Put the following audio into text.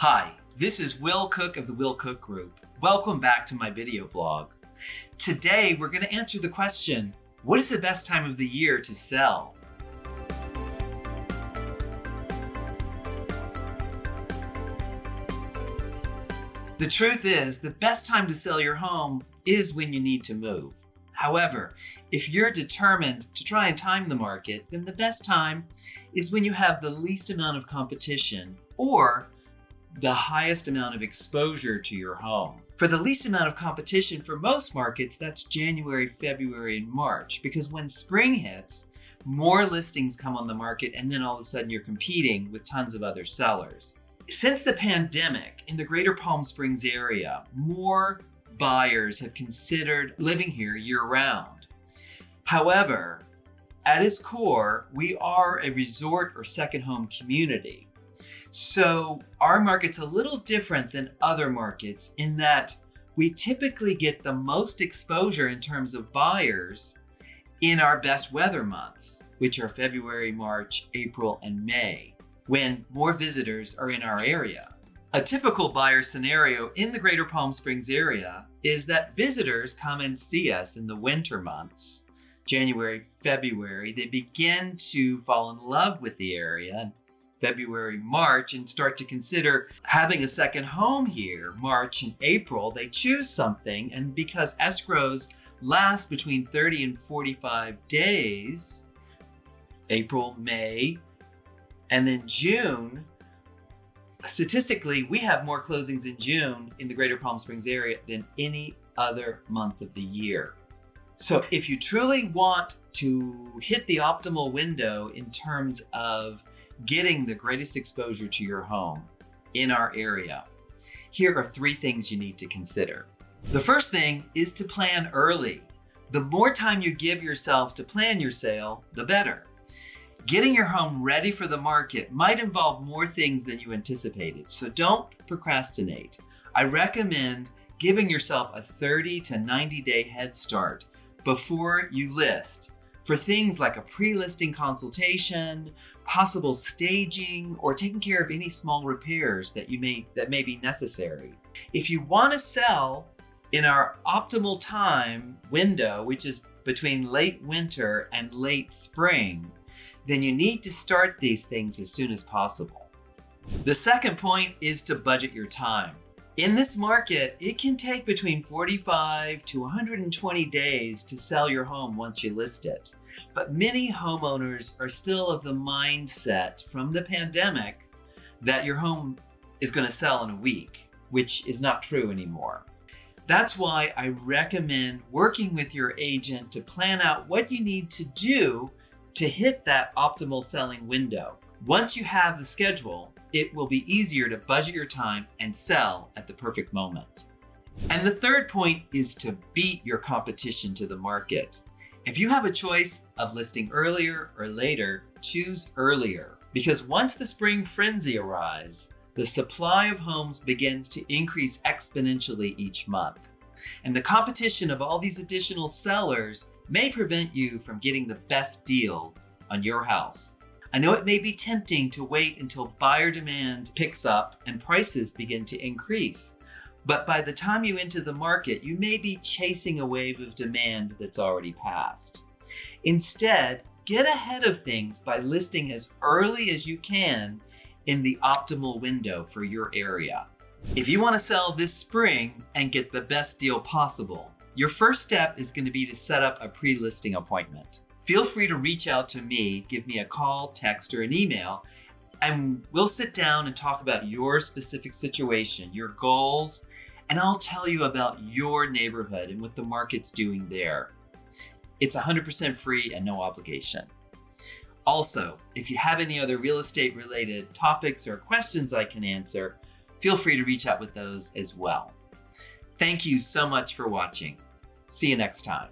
Hi, this is Will Cook of the Will Cook Group. Welcome back to my video blog. Today, we're going to answer the question, what is the best time of the year to sell? The truth is, the best time to sell your home is when you need to move. However, if you're determined to try and time the market, then the best time is when you have the least amount of competition or the highest amount of exposure to your home. For the least amount of competition for most markets, that's January, February, and March, because when spring hits, more listings come on the market and then all of a sudden you're competing with tons of other sellers. Since the pandemic, in the Greater Palm Springs area, more buyers have considered living here year-round. However, at its core, we are a resort or second home community. So our market's a little different than other markets in that we typically get the most exposure in terms of buyers in our best weather months, which are February, March, April, and May, when more visitors are in our area. A typical buyer scenario in the Greater Palm Springs area is that visitors come and see us in the winter months, January, February. They begin to fall in love with the area February, March, and start to consider having a second home here. March and April, they choose something, and because escrows last between 30 and 45 days, April, May, and then June, statistically, we have more closings in June in the Greater Palm Springs area than any other month of the year. So if you truly want to hit the optimal window in terms of getting the greatest exposure to your home in our area, here are 3 things you need to consider. The first thing is to plan early. The more time you give yourself to plan your sale, the better. Getting your home ready for the market might involve more things than you anticipated, so don't procrastinate. I recommend giving yourself a 30 to 90-day head start before you list for things like a pre-listing consultation, possible staging, or taking care of any small repairs that may be necessary. If you want to sell in our optimal time window, which is between late winter and late spring, then you need to start these things as soon as possible. The second point is to budget your time. In this market, it can take between 45 to 120 days to sell your home once you list it. But many homeowners are still of the mindset from the pandemic that your home is going to sell in a week, which is not true anymore. That's why I recommend working with your agent to plan out what you need to do to hit that optimal selling window. Once you have the schedule, it will be easier to budget your time and sell at the perfect moment. And the third point is to beat your competition to the market. If you have a choice of listing earlier or later, choose earlier. Because once the spring frenzy arrives, the supply of homes begins to increase exponentially each month. And the competition of all these additional sellers may prevent you from getting the best deal on your house. I know it may be tempting to wait until buyer demand picks up and prices begin to increase. But by the time you enter the market, you may be chasing a wave of demand that's already passed. Instead, get ahead of things by listing as early as you can in the optimal window for your area. If you want to sell this spring and get the best deal possible, your first step is going to be to set up a pre-listing appointment. Feel free to reach out to me, give me a call, text, or an email, and we'll sit down and talk about your specific situation, your goals, and I'll tell you about your neighborhood and what the market's doing there. It's 100% free and no obligation. Also, if you have any other real estate related topics or questions I can answer, feel free to reach out with those as well. Thank you so much for watching. See you next time.